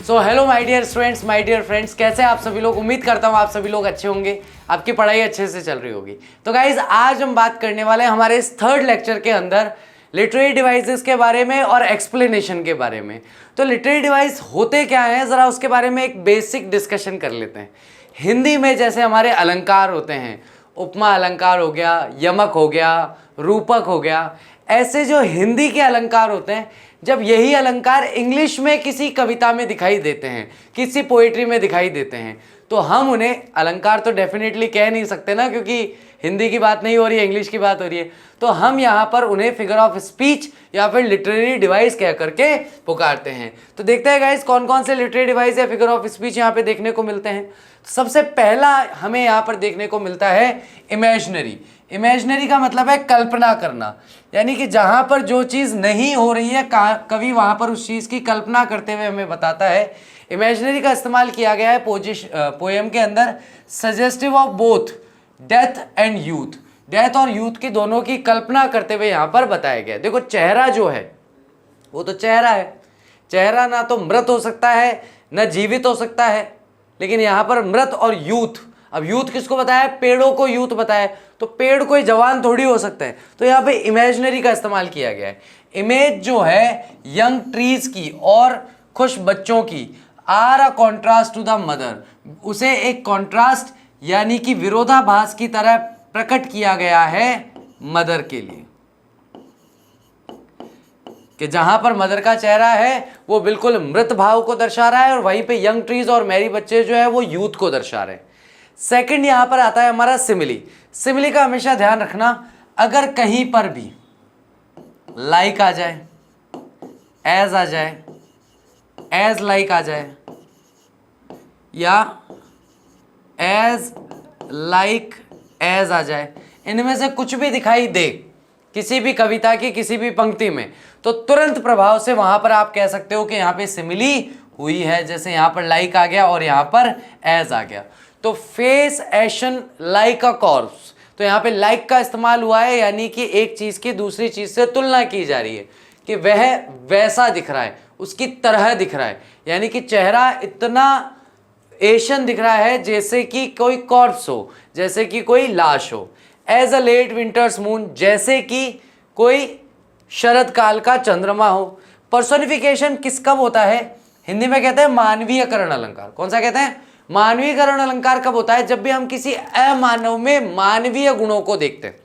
So hello my dear students, my dear friends, कैसे आप सभी लोग। उम्मीद करता हूँ आप सभी लोग अच्छे होंगे, आपकी पढ़ाई अच्छे से चल रही होगी। तो गाइज आज हम बात करने वाले हैं हमारे इस थर्ड लेक्चर के अंदर लिटरेरी डिवाइसेस के बारे में और एक्सप्लेनेशन के बारे में। तो लिटरेरी डिवाइस होते क्या हैं, ज़रा उसके बारे में एक बेसिक डिस्कशन कर लेते हैं। हिंदी में जैसे हमारे अलंकार होते हैं, उपमा अलंकार हो गया, यमक हो गया, रूपक हो गया, ऐसे जो हिंदी के अलंकार होते हैं, जब यही अलंकार इंग्लिश में किसी कविता में दिखाई देते हैं, किसी पोएट्री में दिखाई देते हैं, तो हम उन्हें अलंकार तो डेफिनेटली कह नहीं सकते ना, क्योंकि हिंदी की बात नहीं हो रही है, इंग्लिश की बात हो रही है। तो हम यहाँ पर उन्हें फिगर ऑफ स्पीच या फिर लिटरेरी डिवाइस कह करके पुकारते हैं। तो देखते हैं गाइस कौन कौन से लिटरेरी डिवाइस या फिगर ऑफ स्पीच यहाँ पे देखने को मिलते हैं। सबसे पहला हमें यहाँ पर देखने को मिलता है इमेजिनरी। इमेजिनरी का मतलब है कल्पना करना, यानी कि जहाँ पर जो चीज़ नहीं हो रही है कवि वहाँ पर उस चीज़ की कल्पना करते हुए हमें बताता है। इमेजिनरी का इस्तेमाल किया गया है पोएम के अंदर suggestive of both death and youth. Death और यूथ की दोनों की कल्पना करते हुए यहाँ पर बताया गया। देखो चेहरा जो है वो तो चेहरा है, चेहरा ना तो मृत हो सकता है न जीवित हो सकता है, लेकिन यहाँ पर मृत और यूथ, अब यूथ किसको बताया, पेड़ों को यूथ बताया, तो पेड़ कोई जवान थोड़ी हो सकता है। तो यहाँ पे इमेजिनरी का इस्तेमाल किया गया है। इमेज जो है यंग ट्रीज की और खुश बच्चों की, are a contrast to the mother, उसे एक कॉन्ट्रास्ट यानी कि विरोधाभास की तरह प्रकट किया गया है मदर के लिए, कि जहां पर मदर का चेहरा है वो बिल्कुल मृत भाव को दर्शा रहा है और वहीं पे यंग ट्रीज और मैरी बच्चे जो है वो यूथ को दर्शा रहे हैं। सेकंड यहां पर आता है हमारा सिमिली। सिमिली का हमेशा ध्यान रखना, अगर कहीं पर भी लाइक आ जाए, एज आ जाए, एज लाइक आ जाए या एज लाइक एज आ जाए, इनमें से कुछ भी दिखाई दे किसी भी कविता की किसी भी पंक्ति में, तो तुरंत प्रभाव से वहां पर आप कह सकते हो कि यहाँ पे सिमिली हुई है। जैसे यहाँ पर लाइक आ गया और यहाँ पर एज आ गया। तो फेस एशन लाइक अ कॉर्प्स, तो यहाँ पे लाइक का इस्तेमाल हुआ है, यानी कि एक चीज की दूसरी चीज से तुलना की जा रही है कि वह वैसा दिख रहा है, उसकी तरह दिख रहा है, यानी कि चेहरा इतना एशन दिख रहा है जैसे कि कोई कॉर्प्स हो, जैसे कि कोई लाश हो। As a late winter's moon, जैसे कि कोई शरद काल का चंद्रमा हो। पर्सोनिफिकेशन किस कब होता है, हिंदी में कहते हैं मानवीयकरण अलंकार। कौन सा कहते हैं, मानवीयकरण अलंकार कब होता है, जब भी हम किसी अमानव में मानवीय गुणों को देखते हैं।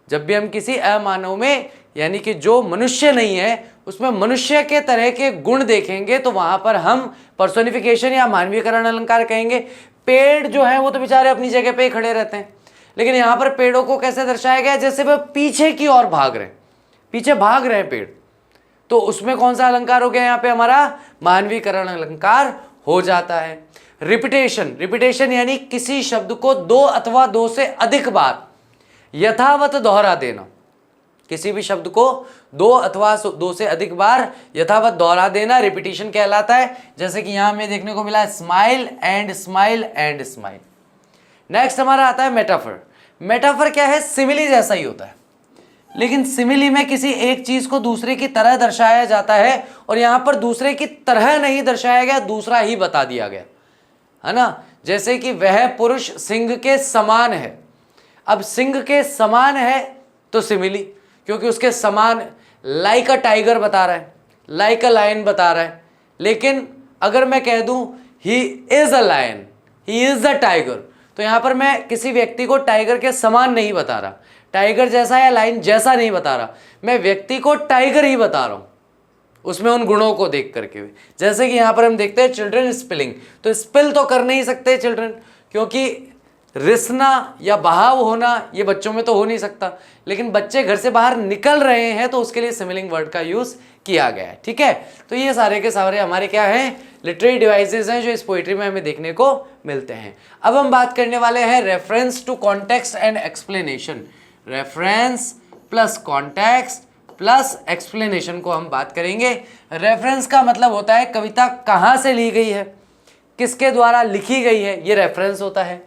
जब भी हम किसी अमानव में, यानी कि जो मनुष्य नहीं है उसमें मनुष्य के तरह के गुण देखेंगे, तो वहां पर हम पर्सोनिफिकेशन या मानवीयकरण अलंकार कहेंगे। पेड़ जो है वो तो बेचारे अपनी जगह पे ही खड़े रहते हैं, लेकिन यहाँ पर पेड़ों को कैसे दर्शाया गया, जैसे वह पीछे की ओर भाग रहे हैं, पीछे भाग रहे हैं पेड़, तो उसमें कौन सा अलंकार हो गया, यहाँ पे हमारा मानवीकरण अलंकार हो जाता है। रिपीटेशन, रिपीटेशन यानी किसी शब्द को दो अथवा दो से अधिक बार यथावत दोहरा देना, किसी भी शब्द को दो अथवा दो से अधिक बार यथावत दोहरा देना रिपीटेशन कहलाता है। जैसे कि यहां हमें देखने को मिला smile and smile and smile. Next हमारा आता है मेटाफर। मेटाफर क्या है, सिमिली जैसा ही होता है, लेकिन सिमिली में किसी एक चीज को दूसरे की तरह दर्शाया जाता है, और यहां पर दूसरे की तरह नहीं दर्शाया गया, दूसरा ही बता दिया गया है ना। जैसे कि वह पुरुष सिंह के समान है, अब सिंह के समान है तो सिमिली, क्योंकि उसके समान लाइक अ टाइगर बता रहा है, लाइक अ लायन बता रहा है। लेकिन अगर मैं कह दूं he is a lion, he is a tiger, तो यहां पर मैं किसी व्यक्ति को टाइगर के समान नहीं बता रहा, टाइगर जैसा या लायन जैसा नहीं बता रहा, मैं व्यक्ति को टाइगर ही बता रहा हूं, उसमें उन गुणों को देख करके। जैसे कि यहां पर हम देखते हैं चिल्ड्रन स्पिलिंग, तो स्पिल तो कर नहीं सकते चिल्ड्रन, क्योंकि रिसना या बहाव होना ये बच्चों में तो हो नहीं सकता, लेकिन बच्चे घर से बाहर निकल रहे हैं तो उसके लिए सिमिलिंग वर्ड का यूज किया गया है। ठीक है, तो ये सारे के सारे हमारे क्या हैं, लिटरेरी डिवाइसेस हैं जो इस पोइट्री में हमें देखने को मिलते हैं। अब हम बात करने वाले हैं reference to context and explanation. Reference plus context plus explanation को हम बात करेंगे। रेफरेंस का मतलब होता है कविता कहाँ से ली गई है, किसके द्वारा लिखी गई है, ये रेफरेंस होता है।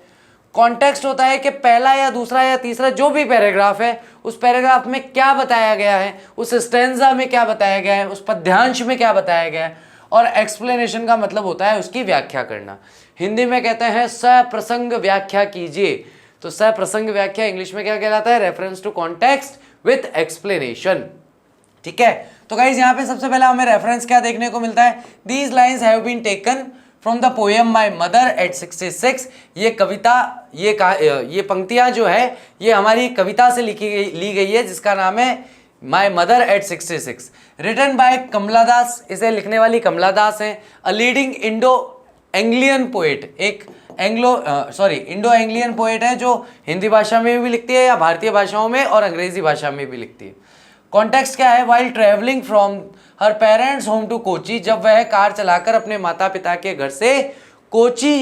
कॉन्टेक्स्ट होता है कि पहला या दूसरा या तीसरा जो भी पैराग्राफ है उस पैराग्राफ में क्या बताया गया है, उस स्टैंजा में क्या बताया गया है, उस पद्यांश में क्या बताया गया है। और एक्सप्लेनेशन का मतलब होता है उसकी व्याख्या करना। हिंदी में कहते हैं सप्रसंग व्याख्या कीजिए। तो सप्रसंग व्याख्या इंग्लिश में क्या कहलाता है? Reference to context with explanation. ठीक है, तो गाइज यहाँ पे सबसे पहले हमें रेफरेंस क्या देखने को मिलता है? These lines have been taken from the poem my mother at 66। ये कविता, ये पंक्तियां जो है ये हमारी कविता से ली गई है जिसका नाम है my mother at 66, written by Kamala Das. इसे लिखने वाली कमला दास हैं। A leading Indo Anglian poet, एक इंडो एंग्लियन पोएट है जो हिंदी भाषा में भी लिखती है या भारतीय भाषाओं में और अंग्रेजी भाषा में भी लिखती है। कॉन्टेक्स्ट क्या है? While travelling from her parents home to Kochi, जब वह कार चलाकर अपने माता पिता के घर से कोची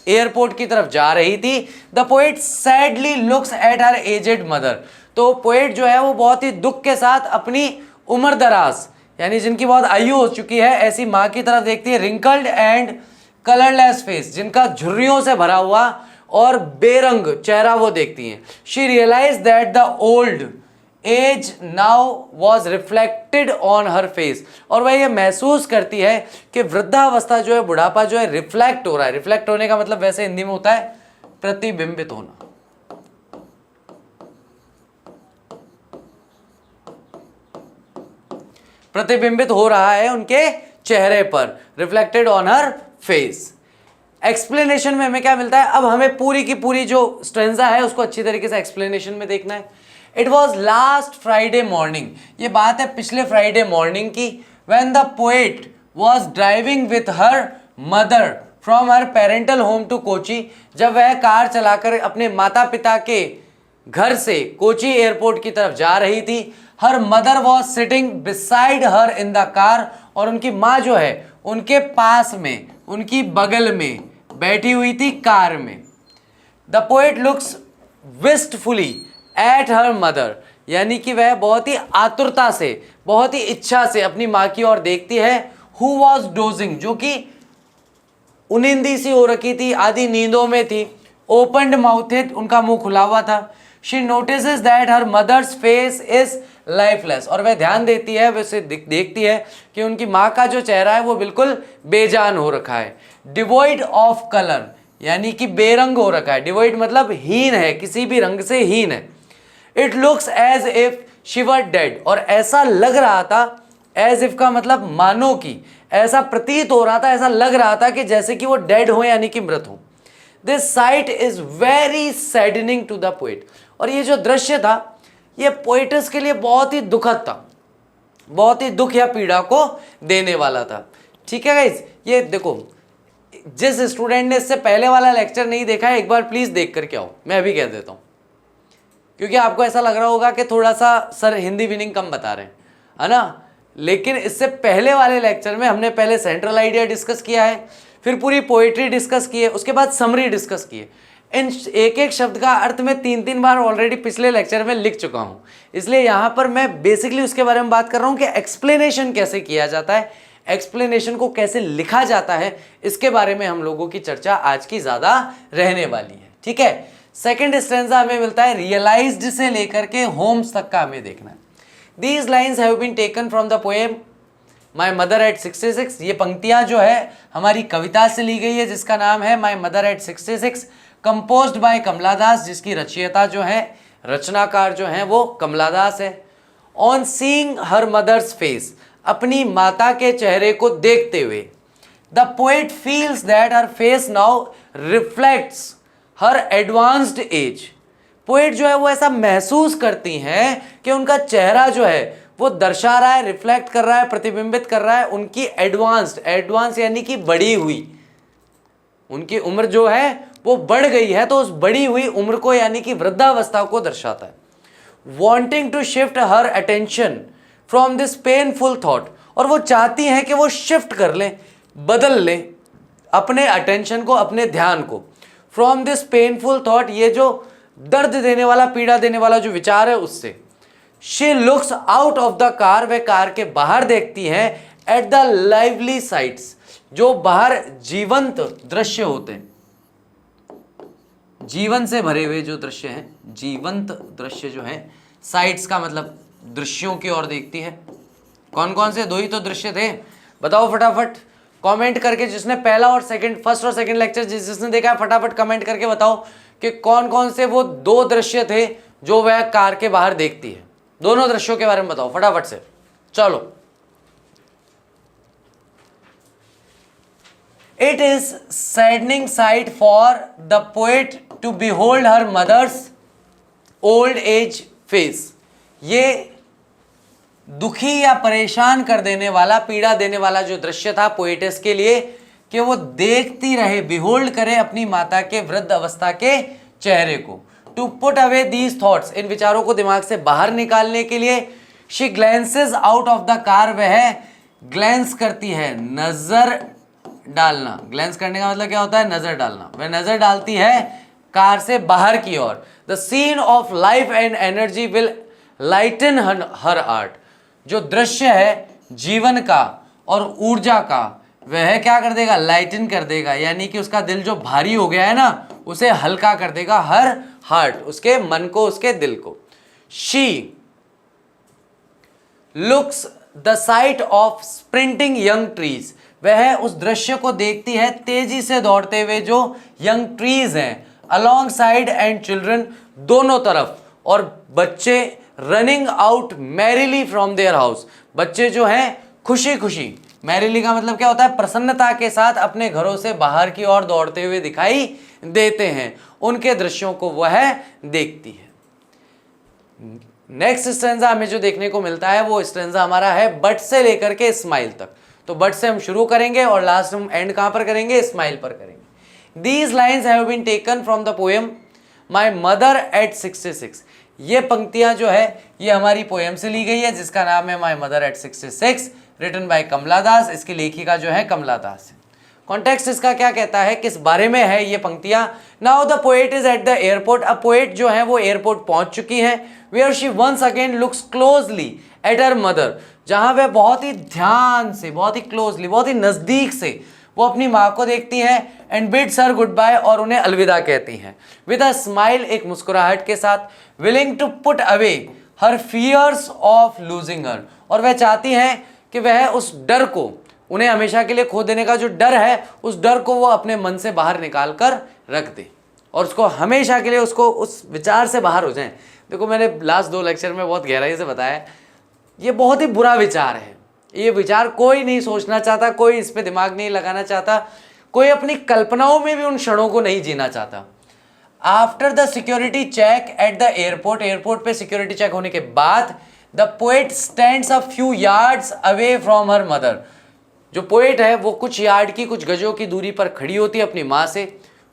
एयरपोर्ट की तरफ जा रही थी, the poet sadly looks at her aged mother. तो पोएट जो है वो बहुत ही दुख के साथ अपनी उम्र दराज यानी जिनकी बहुत आयु हो चुकी है ऐसी माँ की तरफ देखती है। रिंकल्ड एंड कलरलेस फेस, जिनका झुर्रियों से भरा हुआ और बेरंग चेहरा वो देखती हैं। She realize that the old age now was reflected on her face, और वह ये महसूस करती है कि वृद्धावस्था जो है, बुढ़ापा जो है रिफ्लेक्ट हो रहा है। रिफ्लेक्ट होने का मतलब वैसे हिंदी में होता है प्रतिबिंबित होना। प्रतिबिंबित हो रहा है उनके चेहरे पर, reflected on her face. Explanation में हमें क्या मिलता है? अब हमें पूरी की पूरी जो स्ट्रेंजा है उसको अच्छी तरीके से एक्सप्लेनेशन में देखना है। It was last Friday morning, ये बात है पिछले फ्राइडे मॉर्निंग की। When the poet was driving with her mother from her parental home to Kochi, जब वह कार चलाकर अपने माता पिता के घर से कोची एयरपोर्ट की तरफ जा रही थी। Her mother was sitting beside her in the car, और उनकी माँ जो है उनके पास में, उनकी बगल में बैठी हुई थी कार में। The poet looks wistfully at her mother, यानी कि वह बहुत ही आतुरता से, बहुत ही इच्छा से अपनी माँ की ओर देखती है। हु वॉज डोजिंग, जो कि उनिंदी सी हो रखी थी, आधी नींदों में थी। ओपनड माउथेड, उनका मुंह खुला हुआ था। She notices that her mother's face is lifeless, और वह ध्यान देती है, वैसे देखती है कि उनकी माँ का जो चेहरा है वो बिल्कुल बेजान हो रखा है। डिवॉइड ऑफ कलर, यानी कि बेरंग हो रखा है। डिवॉइड मतलब हीन है, किसी भी रंग से हीन है। It looks as if she were dead, और ऐसा लग रहा था, एज इफ का मतलब मानो कि, ऐसा प्रतीत हो रहा था, ऐसा लग रहा था कि जैसे कि वो डेड हो यानी कि मृत हो। This sight is very saddening to the poet, और ये जो दृश्य था ये पोएटस के लिए बहुत ही दुखद था, बहुत ही दुख या पीड़ा को देने वाला था। ठीक है गाइस, ये देखो, जिस स्टूडेंट ने इससे पहले वाला लेक्चर नहीं देखा है एक बार प्लीज देख करके आओ, मैं अभी कह देता हूँ, क्योंकि आपको ऐसा लग रहा होगा कि थोड़ा सा सर हिंदी मीनिंग कम बता रहे हैं, है ना। लेकिन इससे पहले वाले लेक्चर में हमने पहले सेंट्रल आइडिया डिस्कस किया है, फिर पूरी पोएट्री डिस्कस की है, उसके बाद समरी डिस्कस की है। इन एक एक शब्द का अर्थ मैं 3-3 बार ऑलरेडी पिछले लेक्चर में लिख चुका हूँ, इसलिए यहाँ पर मैं बेसिकली उसके बारे में बात कर रहा हूँ कि एक्सप्लेनेशन कैसे किया जाता है, एक्सप्लेनेशन को कैसे लिखा जाता है, इसके बारे में हम लोगों की चर्चा आज की ज़्यादा रहने वाली है। ठीक है, सेकेंड स्ट्रेंजा हमें मिलता है रियलाइज्ड से लेकर के होम्स तक का हमें देखना है। These lines have been taken from the poem my mother at 66। ये पंक्तियां जो है हमारी कविता से ली गई है जिसका नाम है my mother at 66, composed by Kamala Das, जिसकी रचयिता जो है, रचनाकार जो है वो कमला दास है। On seeing her mother's face, अपनी माता के चेहरे को देखते हुए, the poet feels that her face now reflects her advanced age. Poet जो है वो ऐसा महसूस करती हैं कि उनका चेहरा जो है वो दर्शा रहा है, रिफ्लेक्ट कर रहा है, प्रतिबिंबित कर रहा है उनकी एडवांस यानी कि बढ़ी हुई, उनकी उम्र जो है वो बढ़ गई है, तो उस बढ़ी हुई उम्र को यानी कि वृद्धावस्था को दर्शाता है। Wanting to shift her attention from this painful thought, और वो चाहती हैं कि वो शिफ्ट कर लें, बदल लें अपने अटेंशन को, अपने ध्यान को, फ्रॉम दिस पेनफुल थॉट, ये जो दर्द देने वाला, पीड़ा देने वाला जो विचार है उससे। She looks out of the car, way car के बाहर देखती हैं, एट द लाइवली साइट्स, जो बाहर जीवंत दृश्य होते हैं, जीवन से भरे हुए जो दृश्य हैं, जीवंत दृश्य जो हैं, साइट्स का मतलब दृश्यों की ओर देखती है। कौन कौन से? 2 ही तो दृश्य थे, बताओ फटाफट। कमेंट करके जिसने पहला और सेकंड, फर्स्ट और सेकंड लेक्चर जिसने देखा है फटाफट कमेंट करके बताओ कि कौन कौन से वो दो दृश्य थे जो वह कार के बाहर देखती है। दोनों दृश्यों के बारे में बताओ फटाफट से। चलो, it is saddening sight for the poet to behold her mother's old age face. ये दुखी या परेशान कर देने वाला, पीड़ा देने वाला जो दृश्य था पोएटेस के लिए कि वो देखती रहे, बिहोल्ड करे अपनी माता के वृद्ध अवस्था के चेहरे को। To put away these thoughts, इन विचारों को दिमाग से बाहर निकालने के लिए she glances out of the car, वह ग्लैंस करती है, नजर डालना। ग्लैंस करने का मतलब क्या होता है? नजर डालना। वह नजर डालती है कार से बाहर की ओर। The scene of life and energy will lighten her heart, जो दृश्य है जीवन का और ऊर्जा का, वह क्या कर देगा? लाइटन कर देगा, यानी कि उसका दिल जो भारी हो गया है ना, उसे हल्का कर देगा। हर हार्ट, उसके मन को, उसके दिल को। She looks the site of sprinting young trees, वह उस दृश्य को देखती है तेजी से दौड़ते हुए जो यंग ट्रीज हैं, अलॉन्ग साइड एंड चिल्ड्रन, दोनों तरफ, और बच्चे running out merrily from their house, बच्चे जो हैं खुशी खुशी, मैरिली का मतलब क्या होता है? प्रसन्नता के साथ अपने घरों से बाहर की ओर दौड़ते हुए दिखाई देते हैं। उनके दृश्यों को वह देखती है। नेक्स्ट स्टैंजा हमें जो देखने को मिलता है वो स्टैंजा हमारा है बट से लेकर के स्माइल तक। तो बट से हम शुरू करेंगे और लास्ट हम एंड कहां पर करेंगे? स्माइल पर करेंगे। These lines have been taken from the poem my mother at 66। ये पंक्तियां जो है ये हमारी पोएम से ली गई है जिसका नाम है my mother at 66, written by Kamala Das. इसकी लेखिका जो है कमला दास है। कॉन्टेक्स्ट इसका क्या कहता है, किस बारे में है ये पंक्तियां? Now the poet is at the airport. अब पोएट जो है वो एयरपोर्ट पहुंच चुकी है। Where she once again looks closely at her mother, जहां वह बहुत ही ध्यान से, बहुत ही क्लोजली, बहुत ही नजदीक से वो अपनी माँ को देखती हैं and bids her good bye, और उन्हें अलविदा कहती हैं विद अ स्माइल, एक मुस्कुराहट के साथ। Willing to put away her fears of losing her, और वह चाहती हैं कि वह उस डर को, उन्हें हमेशा के लिए खो देने का जो डर है, उस डर को वो अपने मन से बाहर निकाल कर रख दे और उसको हमेशा के लिए, उसको उस विचार से बाहर हो जाएं। देखो, मैंने लास्ट 2 लेक्चर में बहुत गहराई से बताया, ये बहुत ही बुरा विचार है। ये विचार कोई नहीं सोचना चाहता, कोई इस पे दिमाग नहीं लगाना चाहता, कोई अपनी कल्पनाओं में भी उन क्षणों को नहीं जीना चाहता। After the security check at the airport, airport पे सिक्योरिटी चेक होने के बाद the poet stands a few yards away from her mother. जो पोएट है वो कुछ यार्ड की, कुछ गजों की दूरी पर खड़ी होती है अपनी माँ से।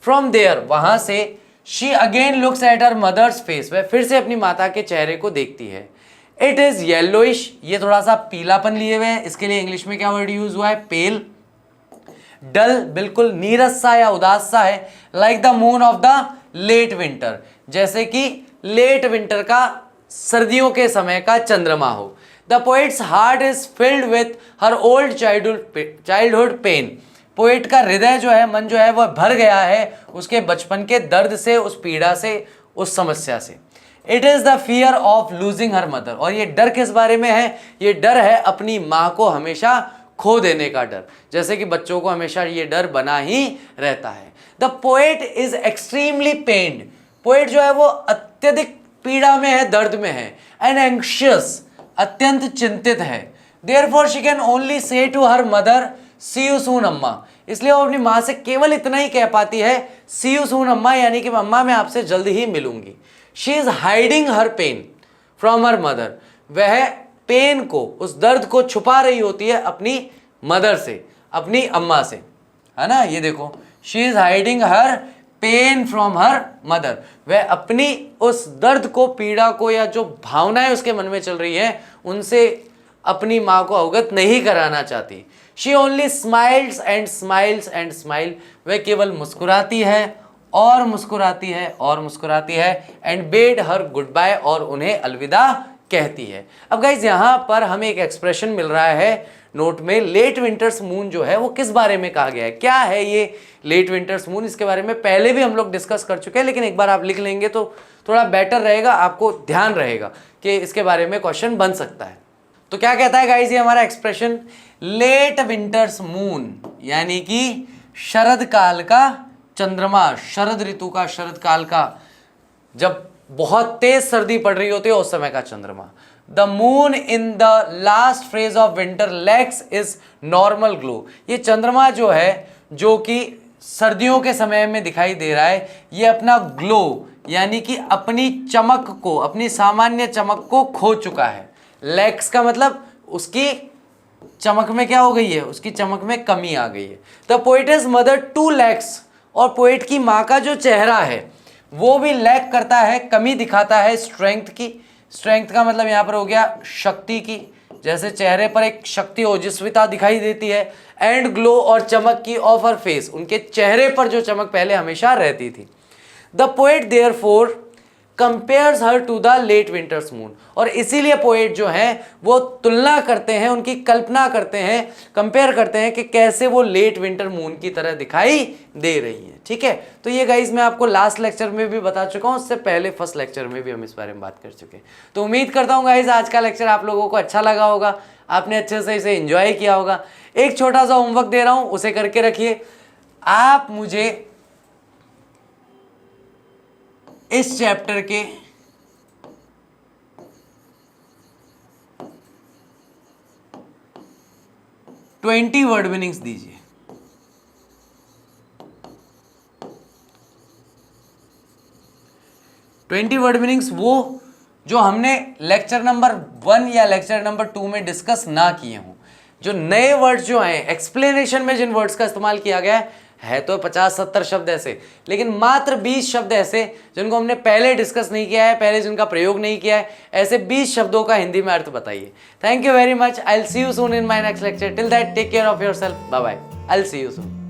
फ्रॉम देयर, वहां से, she again looks at her mother's face, वह फिर से अपनी माता के चेहरे को देखती है। इट इज येलोइश, ये थोड़ा सा पीलापन लिए हुए है, इसके लिए इंग्लिश में क्या वर्ड यूज हुआ है? पेल। डल, बिल्कुल नीरस सा या उदास सा है। Like the moon of the late winter, जैसे कि लेट विंटर का, सर्दियों के समय का चंद्रमा हो। The poet's heart is filled with her old childhood pain, poet का हृदय जो है, मन जो है, वह भर गया है उसके बचपन के दर्द से, उस पीड़ा से, उस समस्या से। It is the fear of losing her mother, और ये डर किस बारे में है? ये डर है अपनी माँ को हमेशा खो देने का डर, जैसे कि बच्चों को हमेशा ये डर बना ही रहता है। The poet is extremely pained, poet जो है वो अत्यधिक पीड़ा में है, दर्द में है। एंड एंग्शियस, अत्यंत चिंतित है। Therefore she can only say to her mother see you soon Amma, इसलिए वो अपनी माँ से केवल इतना ही कह पाती है, सी यू सून अम्मा, यानी कि अम्मा मैं आपसे जल्द ही मिलूंगी। She is hiding her pain from her mother, वह पेन को, उस दर्द को छुपा रही होती है अपनी मदर से, अपनी अम्मा से, है ना। ये देखो, she is hiding her pain from her mother, वह अपनी उस दर्द को, पीड़ा को, या जो भावनाएं उसके मन में चल रही है उनसे अपनी माँ को अवगत नहीं कराना चाहती। She only smiles and smiles and smile, वह केवल मुस्कुराती है और मुस्कुराती है और मुस्कुराती है। And bade her good bye, और उन्हें अलविदा कहती है। अब गाइज यहाँ पर हमें एक एक्सप्रेशन मिल रहा है नोट में, लेट विंटर्स मून जो है वो किस बारे में कहा गया है, क्या है ये लेट विंटर्स मून? इसके बारे में पहले भी हम लोग डिस्कस कर चुके हैं, लेकिन एक बार आप लिख लेंगे तो थोड़ा बेटर रहेगा, आपको ध्यान रहेगा कि इसके बारे में क्वेश्चन बन सकता है। तो क्या कहता है गाइस ये हमारा एक्सप्रेशन, लेट विंटर्स मून यानी कि शरद काल का चंद्रमा, शरद ऋतु का, शरद काल का जब बहुत तेज सर्दी पड़ रही होती है उस समय का चंद्रमा। The moon in the last phase of winter lakhs is normal glow. ये चंद्रमा जो है, जो कि सर्दियों के समय में दिखाई दे रहा है, ये अपना ग्लो यानी कि अपनी चमक को, अपनी सामान्य चमक को खो चुका है। लैक्स का मतलब उसकी चमक में क्या हो गई है, उसकी चमक में कमी आ गई है। The poet is mother too lacks, और पोएट की माँ का जो चेहरा है वो भी लैक करता है, कमी दिखाता है स्ट्रेंथ की। स्ट्रेंथ का मतलब यहाँ पर हो गया शक्ति की, जैसे चेहरे पर एक शक्ति ओजस्विता दिखाई देती है, एंड ग्लो और चमक की ऑफ हर फेस, उनके चेहरे पर जो चमक पहले हमेशा रहती थी। The poet therefore compares her to the late winter's moon, और इसीलिए पोएट जो है वो तुलना करते हैं, उनकी कल्पना करते हैं, कंपेयर करते हैं कि कैसे वो लेट विंटर मून की तरह दिखाई दे रही है। ठीक है, तो ये गाइज मैं आपको लास्ट लेक्चर में भी बता चुका हूँ, उससे पहले फर्स्ट लेक्चर में भी हम इस बारे में बात कर चुके हैं। तो उम्मीद करता हूँ गाइज आज का लेक्चर आप लोगों को अच्छा लगा होगा, आपने अच्छे से इसे एंजॉय किया होगा। एक छोटा सा होमवर्क दे रहा हूँ, उसे करके रखिए। आप मुझे इस चैप्टर के 20 वर्ड मीनिंग्स दीजिए। वर्ड मीनिंग्स वो जो हमने लेक्चर नंबर 1 या लेक्चर नंबर 2 में डिस्कस ना किए हों, जो नए वर्ड्स जो हैं, एक्सप्लेनेशन में जिन वर्ड्स का इस्तेमाल किया गया है तो 50-70 शब्द ऐसे, लेकिन मात्र 20 शब्द ऐसे जिनको हमने पहले डिस्कस नहीं किया है, पहले जिनका प्रयोग नहीं किया है, ऐसे 20 शब्दों का हिंदी में अर्थ बताइए। Thank you very much, I will see you soon in my next lecture. Till that take care of yourself, bye bye, I will see you soon.